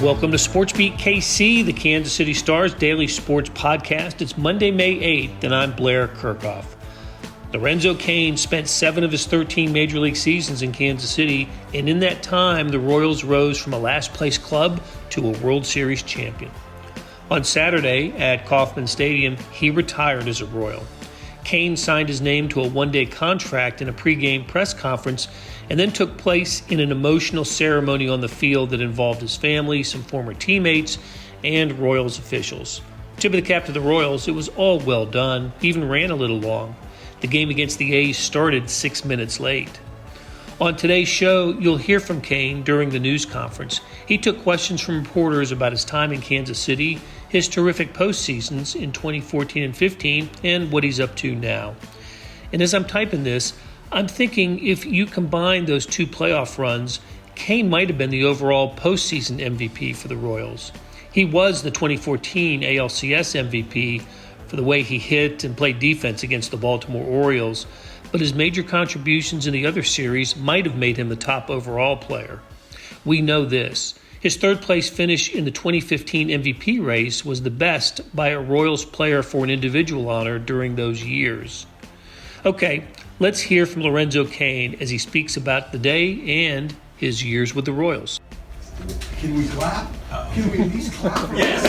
Welcome to SportsBeat KC, the Kansas City Star's daily sports podcast. It's Monday, May 8th, and I'm Blair Kirchhoff. Lorenzo Cain spent 7 of his 13 Major League seasons in Kansas City, and in that time, the Royals rose from a last-place club to a World Series champion. On Saturday at Kauffman Stadium, he retired as a Royal. Cain signed his name to a one-day contract in a pregame press conference and then took place in an emotional ceremony on the field that involved his family, some former teammates, and Royals officials. Tip of the cap to the Royals, it was all well done, even ran a little long. The game against the A's started 6 minutes late. On today's show, you'll hear from Cain during the news conference. He took questions from reporters about his time in Kansas City, his terrific postseasons in 2014 and 15, and what he's up to now. And as I'm typing this, I'm thinking if you combine those two playoff runs, Cain might have been the overall postseason MVP for the Royals. He was the 2014 ALCS MVP for the way he hit and played defense against the Baltimore Orioles, but his major contributions in the other series might have made him the top overall player. We know this. His third-place finish in the 2015 MVP race was the best by a Royals player for an individual honor during those years. Okay, let's hear from Lorenzo Cain as he speaks about the day and his years with the Royals. Can we clap? Can we at least clap? Yes.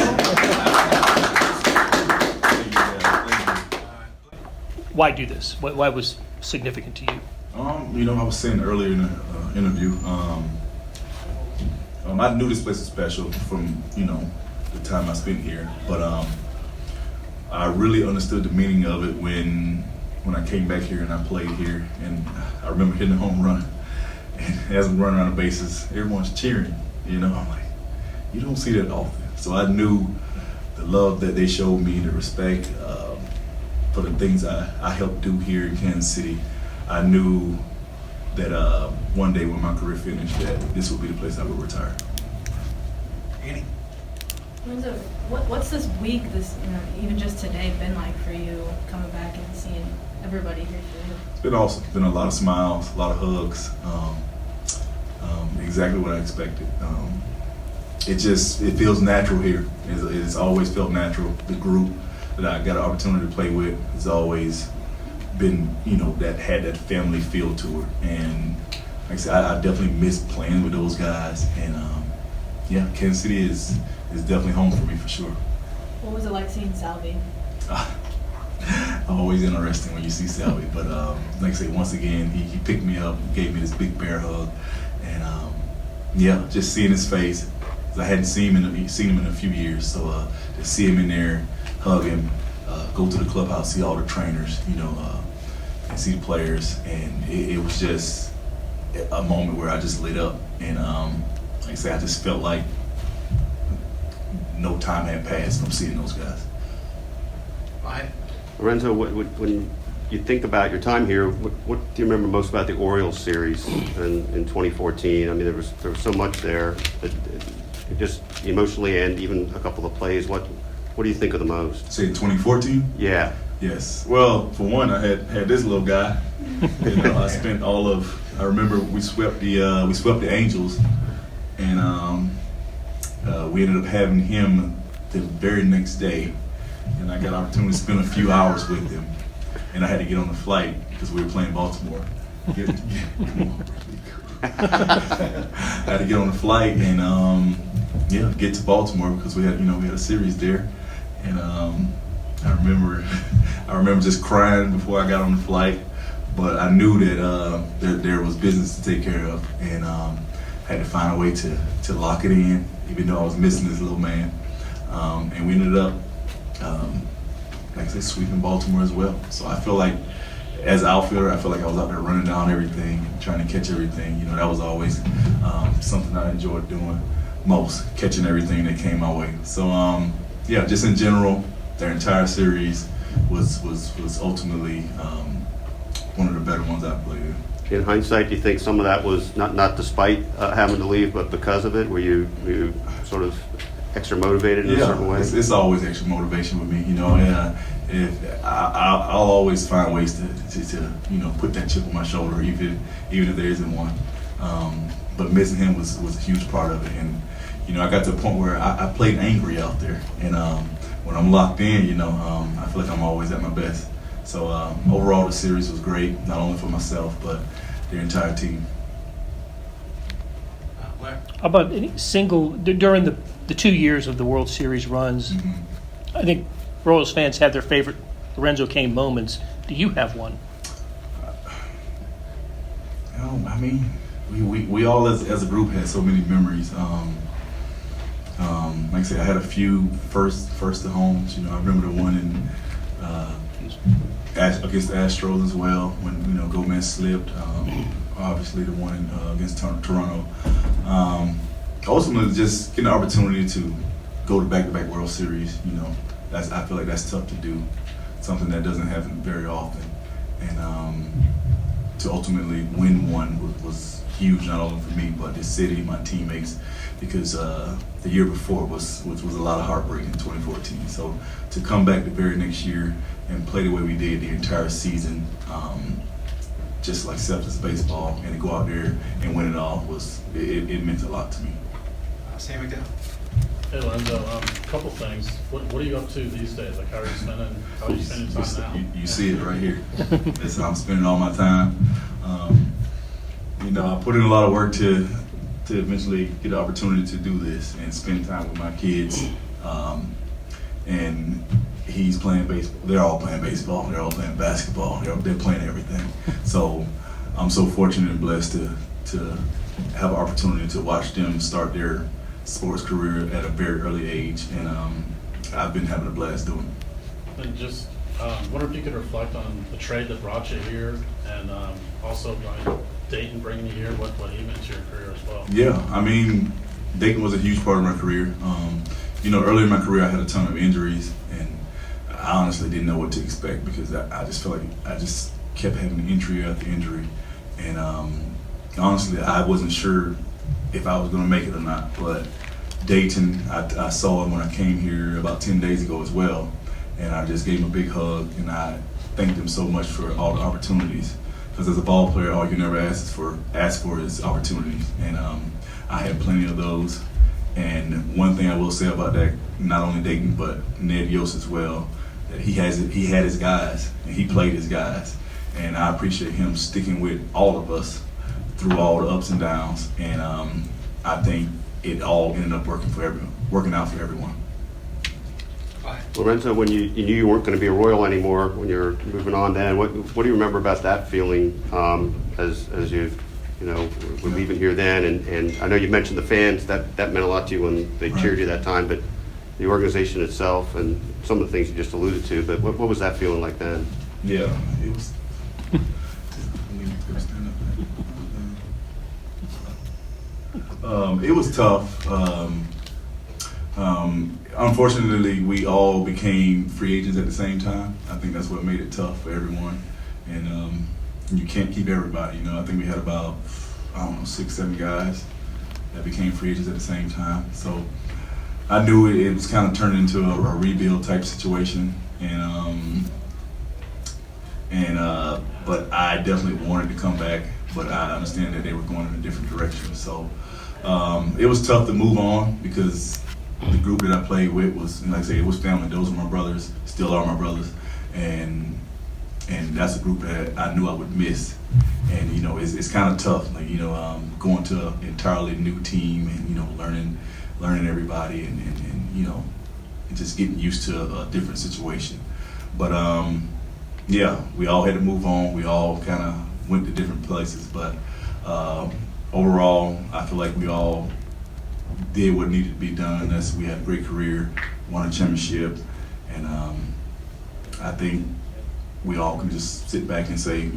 Why do this? Why was significant to you? I was saying earlier in the interview, I knew this place was special from, the time I spent here. But I really understood the meaning of it when I came back here and I played here. And I remember hitting a home run. And as I'm running around the bases, everyone's cheering. I'm like, you don't see that often. So I knew the love that they showed me, the respect for the things I helped do here in Kansas City. I knew that one day when my career finished, that this would be the place I would retire. Annie? Lorenzo, what's this week, even just today, been like for you, coming back and seeing everybody here for you? It's been awesome. It's been a lot of smiles, a lot of hugs. Exactly what I expected. It feels natural here. It's always felt natural. The group that I got an opportunity to play with has always been, that had that family feel to it. And like I said, I definitely miss playing with those guys. And Kansas City is definitely home for me for sure. What was it like seeing Salvi? Always interesting when you see Salvi. But like I say, once again, he picked me up, gave me this big bear hug. And just seeing his face. I hadn't seen him in a few years. So to see him in there, hug him, go to the clubhouse, see all the trainers, and see the players. And it was just a moment where I just lit up. And like I say, I just felt like no time had passed from seeing those guys. Right. Lorenzo, when you think about your time here, what do you remember most about the Orioles series in 2014? I mean, there was so much there, just emotionally and even a couple of plays. What do you think of the most? Say 2014? Yeah. Yes. Well, for one, I had this little guy. I spent I remember we swept the Angels, and we ended up having him the very next day, and I got an opportunity to spend a few hours with him, and I had to get on the flight because we were playing Baltimore. I had to get on the flight and get to Baltimore because we had a series there, and I remember just crying before I got on the flight, but I knew that there was business to take care of, and had to find a way to lock it in, even though I was missing this little man, and we ended up, like I said, sweeping Baltimore as well. So I feel like, as an outfielder, I feel like I was out there running down everything, trying to catch everything. That was always something I enjoyed doing most, catching everything that came my way. So just in general, their entire series was ultimately one of the better ones I've played in. In hindsight, do you think some of that was not despite having to leave, but because of it? Were you sort of extra motivated in a certain way? It's always extra motivation with me. I'll always find ways to put that chip on my shoulder, even if there isn't one. But missing him was a huge part of it, and you know, I got to a point where I played angry out there, and when I'm locked in, you know, I feel like I'm always at my best. So overall, the series was great, not only for myself but the entire team. Blair? How about any during the 2 years of the World Series runs? Mm-hmm. I think Royals fans have their favorite Lorenzo Cain moments. Do you have one? I mean, we all as a group had so many memories. Like I said, I had a few first to homes. You know, I remember the one in against the Astros as well when, you know, Gomez slipped. Obviously, the one against Toronto. Ultimately, just getting the opportunity to go to back-to-back World Series. You know, I feel like that's tough to do. Something that doesn't happen very often, and to ultimately win one was huge, not only for me but the city, my teammates, because the year before was a lot of heartbreak in 2014. So to come back the very next year and play the way we did the entire season, just like selfless baseball, and to go out there and win it all it meant a lot to me. Sam McDowell? Hey Lorenzo, a couple things. What are you up to these days? Like how are you spending time now? You see it right here. That's how I'm spending all my time. You know, I put in a lot of work to eventually get the opportunity to do this and spend time with my kids. And he's playing baseball. They're all playing baseball. They're all playing basketball. They're playing everything. So I'm so fortunate and blessed to have an opportunity to watch them start their sports career at a very early age, and I've been having a blast doing it. And just wonder if you could reflect on the trade that brought you here, and also Dayton bringing you here, what he meant to your career as well. Yeah, I mean, Dayton was a huge part of my career. You know, earlier in my career I had a ton of injuries, and I honestly didn't know what to expect because I just felt like I just kept having injury after injury, and honestly I wasn't sure if I was going to make it or not. But Dayton, I saw him when I came here about 10 days ago as well, and I just gave him a big hug, and I thanked him so much for all the opportunities. Because as a ball player, all you never ask for is opportunities, and I had plenty of those. And one thing I will say about that, not only Dayton but Ned Yost as well, that he had his guys and he played his guys, and I appreciate him sticking with all of us through all the ups and downs, and I think it all ended up working out for everyone. Lorenzo, when you knew you weren't going to be a Royal anymore, when you're moving on, then what do you remember about that feeling as you were leaving here then? And I know you mentioned the fans, that meant a lot to you when they cheered you that time, but the organization itself and some of the things you just alluded to, but what was that feeling like then? Yeah, it was. It was tough. Unfortunately, we all became free agents at the same time. I think that's what made it tough for everyone. And you can't keep everybody. You know, I think we had about 6, 7 guys that became free agents at the same time. So I knew it was kind of turning into a rebuild type situation. But I definitely wanted to come back. But I understand that they were going in a different direction. So it was tough to move on because the group that I played with was, like I say, it was family. Those were my brothers, still are my brothers, and that's a group that I knew I would miss. And you know, it's kind of tough, like going to an entirely new team and learning everybody and and just getting used to a different situation. But yeah, we all had to move on. We all kind of went to different places, but overall, I feel like we all did what needed to be done. We had a great career, won a championship, and I think we all can just sit back and say,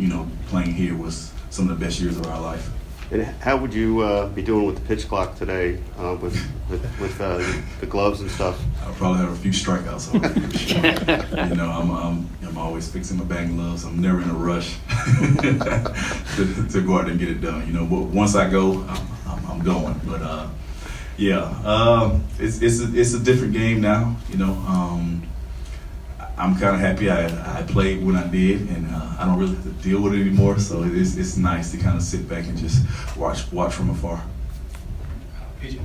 playing here was some of the best years of our life. And how would you be doing with the pitch clock today with the gloves and stuff? I'll probably have a few strikeouts already. For sure. I'm always fixing my batting gloves. I'm never in a rush to go out there and get it done. But once I go, I'm going. But it's a different game now. I'm kind of happy I played when I did, and I don't really have to deal with it anymore. So it's nice to kind of sit back and just watch from afar. PJ?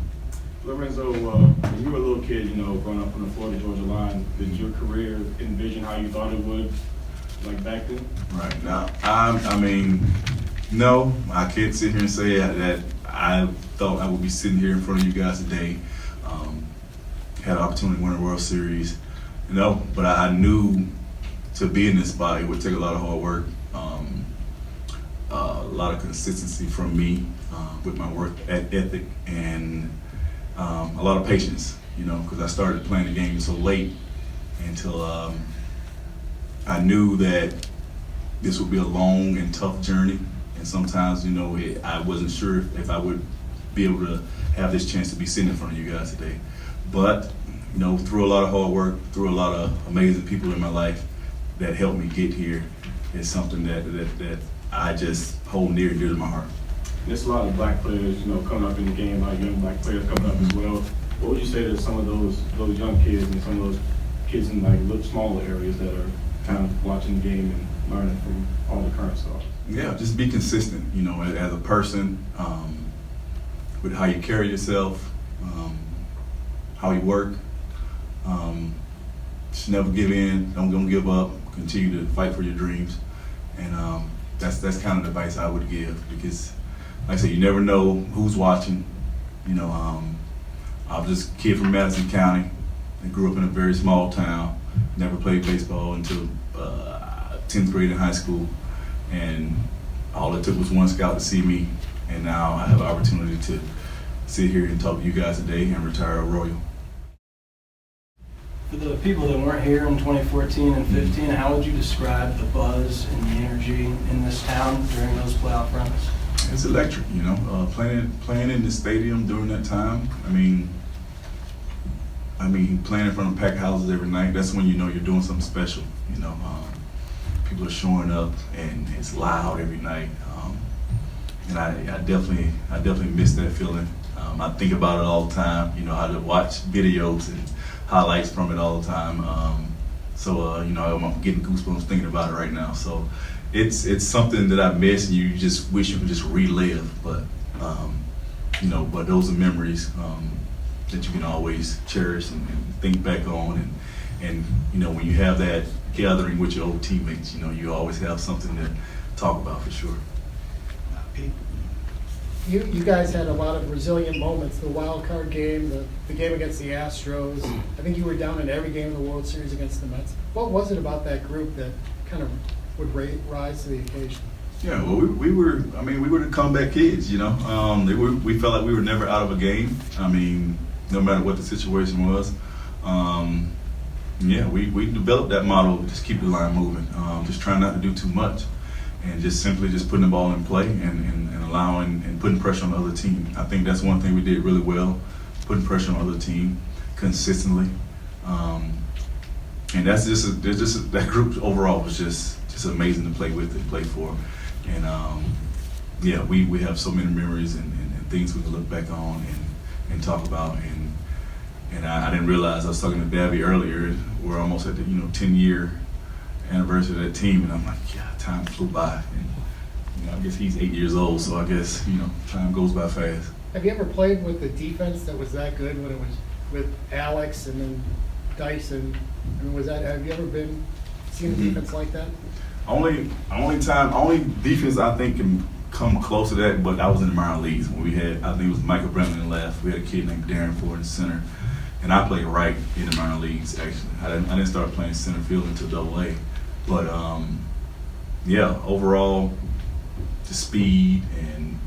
Lorenzo, when you were a little kid, you know, growing up on the Florida-Georgia line, did your career envision how you thought it would, like back then? Right now, I mean, no, I can't sit here and say that I thought I would be sitting here in front of you guys today. Had an opportunity to win a World Series, no, but I knew to be in this spot it would take a lot of hard work, a lot of consistency from me with my work ethic, and a lot of patience. You know, because I started playing the game so late until I knew that this would be a long and tough journey, and sometimes, you know, I wasn't sure if I would be able to have this chance to be sitting in front of you guys today. But, you know, through a lot of hard work, through a lot of amazing people in my life that helped me get here, is something that I just hold near and dear to my heart. There's a lot of black players, you know, coming up in the game, a lot of young black players coming up as well. What would you say to some of those young kids and some of those kids in like little smaller areas that are kind of watching the game and learning from all the current stuff? Yeah, just be consistent, you know, as a person, with how you carry yourself, how you work. Just never give in, don't give up, continue to fight for your dreams. And that's kind of the advice I would give, because like I said, you never know who's watching. You know, I was just a kid from Madison County and grew up in a very small town, never played baseball until 10th grade in high school. And all it took was one scout to see me, and now I have an opportunity to sit here and talk to you guys today and retire a Royal. For the people that weren't here in 2014 and 15, how would you describe the buzz and the energy in this town during those playoff runs? It's electric, you know. Playing in the stadium during that time. I mean, playing in front of packed houses every night. That's when you know you're doing something special. You know, people are showing up and it's loud every night. And I definitely miss that feeling. I think about it all the time. You know, how to watch videos and highlights from it all the time. You know, I'm getting goosebumps thinking about it right now. So it's something that I miss, and you just wish you could just relive. But you know, but those are memories that you can always cherish and think back on. And you know, when you have that gathering with your old teammates, you know, you always have something to talk about for sure. You guys had a lot of resilient moments. The wild card game, the game against the Astros. I think you were down in every game of the World Series against the Mets. What was it about that group that kind of would rise to the occasion? Yeah, well, we were the comeback kids, you know. We felt like we were never out of a game. I mean, no matter what the situation was. Yeah, we developed that model, just keep the line moving, just trying not to do too much, and just simply putting the ball in play and allowing and putting pressure on the other team. I think that's one thing we did really well, putting pressure on the other team consistently. And that's just that group overall was just amazing to play with and play for. And yeah, we have so many memories and things we can look back on and talk about. And I didn't realize, I was talking to Davey earlier, we're almost at the 10-year anniversary of that team, and I'm like, yeah, time flew by. And I guess he's 8 years old, so I guess time goes by fast. Have you ever played with a defense that was that good when it was with Alex and then Dyson? I mean, have you ever seen a defense like that? Only defense I think can come close to that, but I was in the minor leagues when we had, I think it was Michael Brennan in left. We had a kid named Darren Ford in center, and I played right in the minor leagues. Actually, I didn't start playing center field until AA. But yeah, overall, the speed and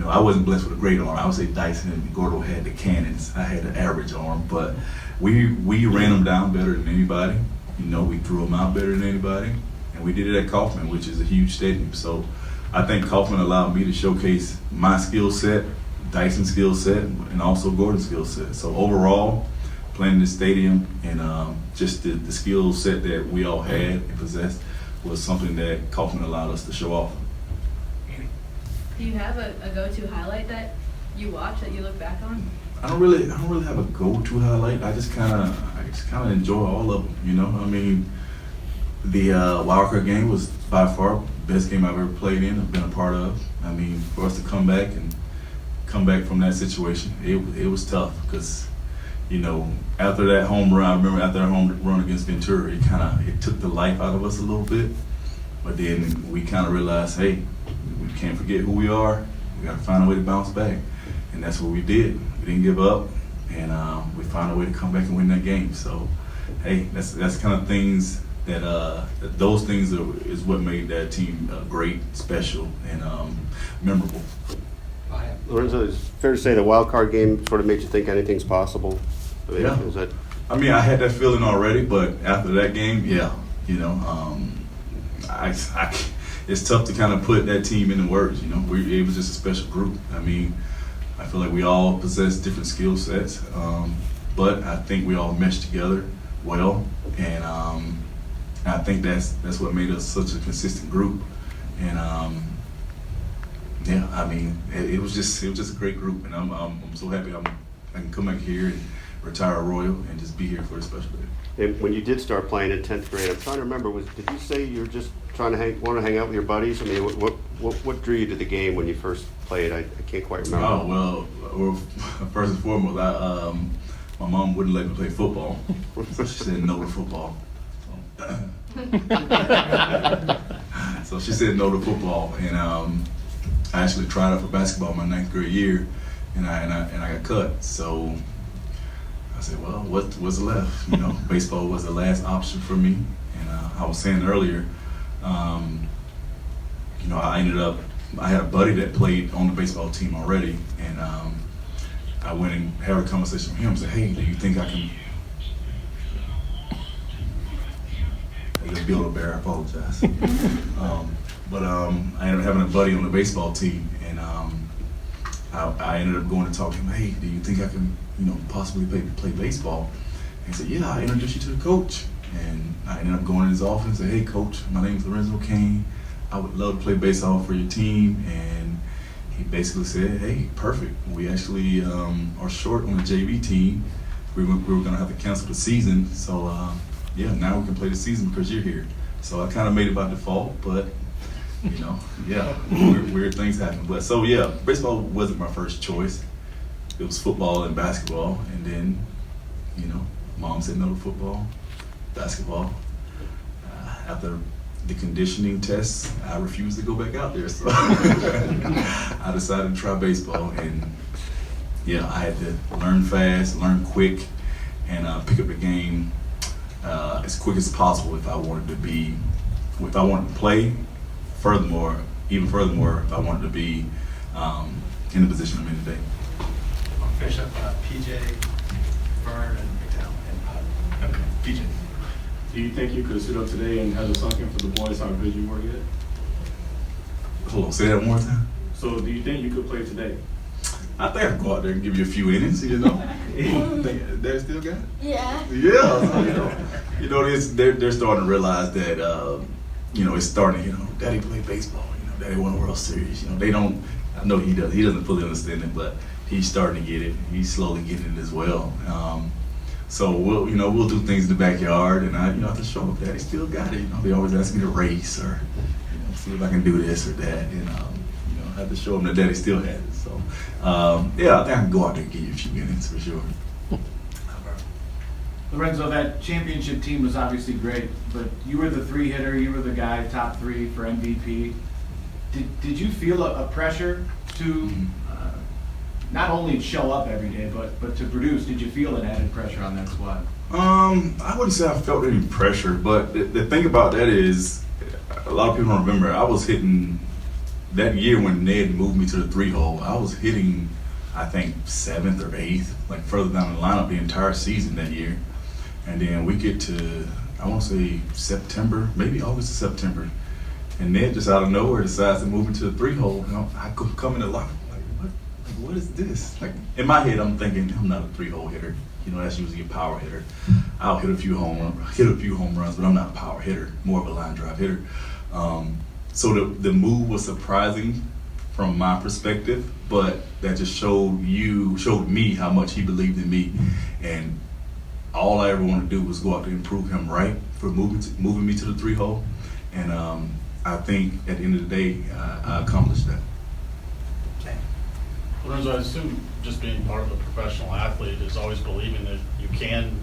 I wasn't blessed with a great arm. I would say Dyson and Gordo had the cannons. I had an average arm, but we ran them down better than anybody. We threw them out better than anybody, and we did it at Kauffman, which is a huge stadium. So I think Kauffman allowed me to showcase my skill set, Dyson's skill set, and also Gordon's skill set. So overall, playing in the stadium and just the skill set that we all had and possessed was something that Kauffman allowed us to show off. Do you have a go-to highlight that you watch that you look back on? I don't really have a go-to highlight. I just kind of enjoy all of them. I mean, the wild card game was by far the best game I've ever played in, I've been a part of. I mean, for us to come back and come back from that situation. It was tough because, you know, after that home run, I remember after that home run against Ventura, it took the life out of us a little bit. But then we kind of realized, hey, we can't forget who we are. We got to find a way to bounce back, and that's what we did. We didn't give up, and we found a way to come back and win that game. So, hey, that's kind of things that those things is what made that team great, special, and memorable. Lorenzo, it's fair to say the wild card game sort of made you think anything's possible? I mean, Yeah. is that, I mean, I had that feeling already, but after that game, yeah, you know, it's tough to kind of put that team into words. You know, it was just a special group. I mean, I feel like we all possess different skill sets, but I think we all meshed together well, and I think that's what made us such a consistent group. And yeah, I mean, it was just a great group, and I'm so happy I can come back here and retire a Royal and just be here for a special day. and when you did start playing in 10th grade, I'm trying to remember, did you say you were just trying to want to hang out with your buddies? I mean, what drew you to the game when you first played? I can't quite remember. Oh, well, first and foremost, my mom wouldn't let me play football. So she said no to football. So she said no to football, and I actually tried out for basketball my 9th grade year, and I got cut. So I said, well, what's left? You know, baseball was the last option for me. And I was saying earlier, you know, I had a buddy that played on the baseball team already, and I went and had a conversation with him and said, hey, do you think I can build a bear? I apologize. But I ended up having a buddy on the baseball team, and I ended up going to talk to him. Hey, do you think I can, you know, possibly play baseball? And he said, yeah, I'll introduce you to the coach. And I ended up going in his office and said, hey, coach, my name is Lorenzo Cain. I would love to play baseball for your team. And he basically said, hey, perfect. We actually are short on the JV team. We were going to have to cancel the season. So, yeah, now we can play the season because you're here. So I kind of made it by default, but, you know, yeah, weird things happen. But so, yeah, baseball wasn't my first choice. It was football and basketball. And then, you know, mom said no to football, basketball. After the conditioning tests, I refused to go back out there. So I decided to try baseball. And, yeah, I had to learn fast, learn quick, and pick up the game as quick as possible if I wanted to play. Furthermore, if I wanted to be in the position I'm in today. I'll finish up PJ, Vern, and McDowell. Okay, PJ. Do you think you could sit up today and have it sunk in for the boys how good you were yet? Hold on, say that one more time. So do you think you could play today? I think I can go out there and give you a few innings, you know. Think they still got it? Yeah. Yeah, so, you know, they're starting to realize that, you know, it's starting, you know, Daddy played baseball, you know, Daddy won a World Series, you know, they don't, I know he doesn't fully understand it, but he's starting to get it. He's slowly getting it as well. So we'll do things in the backyard, and I have to show them Daddy still got it. You know, they always ask me to race or, you know, see if I can do this or that, and I have to show them that Daddy still had it. So yeah, I think I can go out there and give you a few minutes for sure. Lorenzo, that championship team was obviously great, but you were the 3-hitter, you were the guy top 3 for MVP. Did you feel a pressure to not only show up every day, but to produce? Did you feel an added pressure on that squad? I wouldn't say I felt any pressure, but the thing about that is, a lot of people don't remember, I was hitting, that year when Ned moved me to the 3-hole, I was hitting, I think, 7th or 8th, like further down the lineup the entire season that year. And then we get to, I want to say September, maybe August or September, and Ned just out of nowhere decides to move me to the 3-hole. And I come in the lineup, what is this? Like, in my head, I'm thinking, I'm not a 3-hole hitter. You know, that's usually a power hitter. I'll hit a few home runs, but I'm not a power hitter, more of a line drive hitter. So the move was surprising from my perspective, but that just showed me how much he believed in me. And all I ever wanted to do was go out there and prove him right for moving me to the 3-hole. And I think at the end of the day, I accomplished that. Lorenzo, I assume just being part of a professional athlete is always believing that you can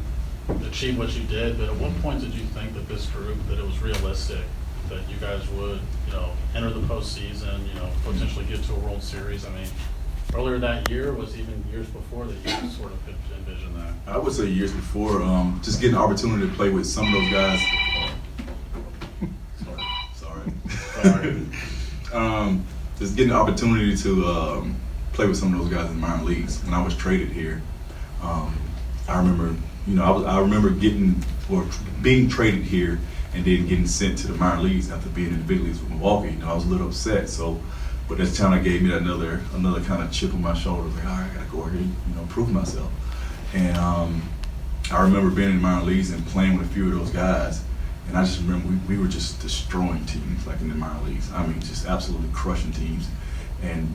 achieve what you did, but at what point did you think that this group, that it was realistic, that you guys would, enter the postseason, potentially get to a World Series? I mean, earlier that year, was even years before that you sort of could envision that? I would say years before, just getting the opportunity to play with some of those guys. Sorry. Just getting the opportunity to play with some of those guys in the minor leagues. When I was traded here, I remember, I remember being traded here and then getting sent to the minor leagues after being in the big leagues with Milwaukee. I was a little upset. But that kind of gave me another kind of chip on my shoulder. Like, all right, I gotta go here, prove myself. And I remember being in the minor leagues and playing with a few of those guys. And I just remember we were just destroying teams, like in the minor leagues. I mean, just absolutely crushing teams. And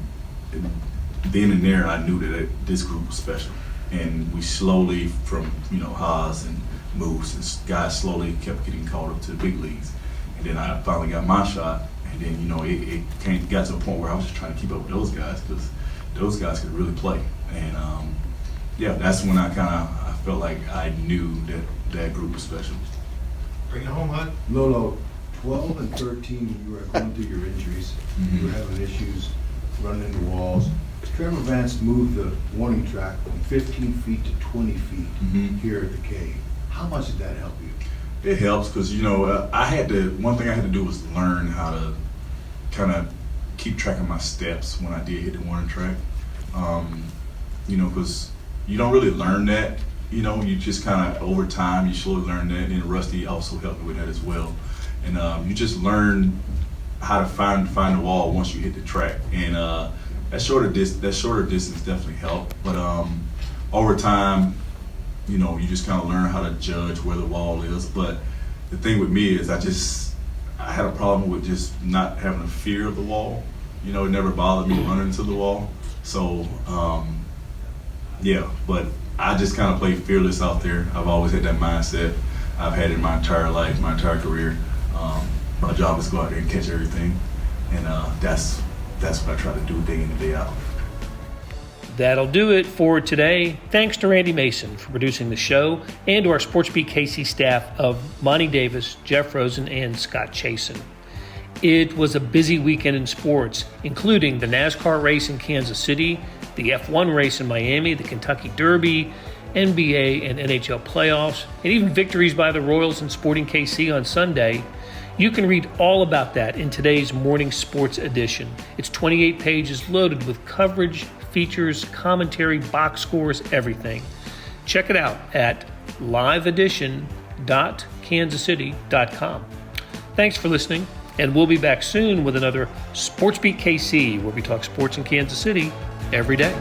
then and there, I knew that this group was special. And we slowly, from Haas and Moose, and guys slowly kept getting called up to the big leagues. And then I finally got my shot. And then it got to a point where I was just trying to keep up with those guys because those guys could really play. And that's when I felt like I knew that group was special. Bring it home, Hud. Lolo, 12 and 13, you were going through your injuries. Mm-hmm. You were having issues running into walls. Trevor Vance moved the warning track from 15 feet to 20 feet here at the K. How much did that help you? It helps because, one thing I had to do was learn how to kind of keep track of my steps when I did hit the warning track. Because you don't really learn that. You just kind of, over time, you slowly learn that. And Rusty also helped me with that as well. And you just learn how to find the wall once you hit the track. And that shorter distance definitely helped. But over time, you just kind of learn how to judge where the wall is. But the thing with me is I had a problem with just not having a fear of the wall. It never bothered me running into the wall. So, but I just kind of play fearless out there. I've always had that mindset. I've had it my entire life, my entire career. My job is to go out there and catch everything. And that's what I try to do day in and day out. That'll do it for today. Thanks to Randy Mason for producing the show and to our SportsBeat KC staff of Monty Davis, Jeff Rosen, and Scott Chasen. It was a busy weekend in sports, including the NASCAR race in Kansas City, the F1 race in Miami, the Kentucky Derby, NBA and NHL playoffs, and even victories by the Royals and Sporting KC on Sunday. You can read all about that in today's morning sports edition. It's 28 pages loaded with coverage, features, commentary, box scores, everything. Check it out at liveedition.kansascity.com. Thanks for listening, and we'll be back soon with another SportsBeat KC, where we talk sports in Kansas City every day.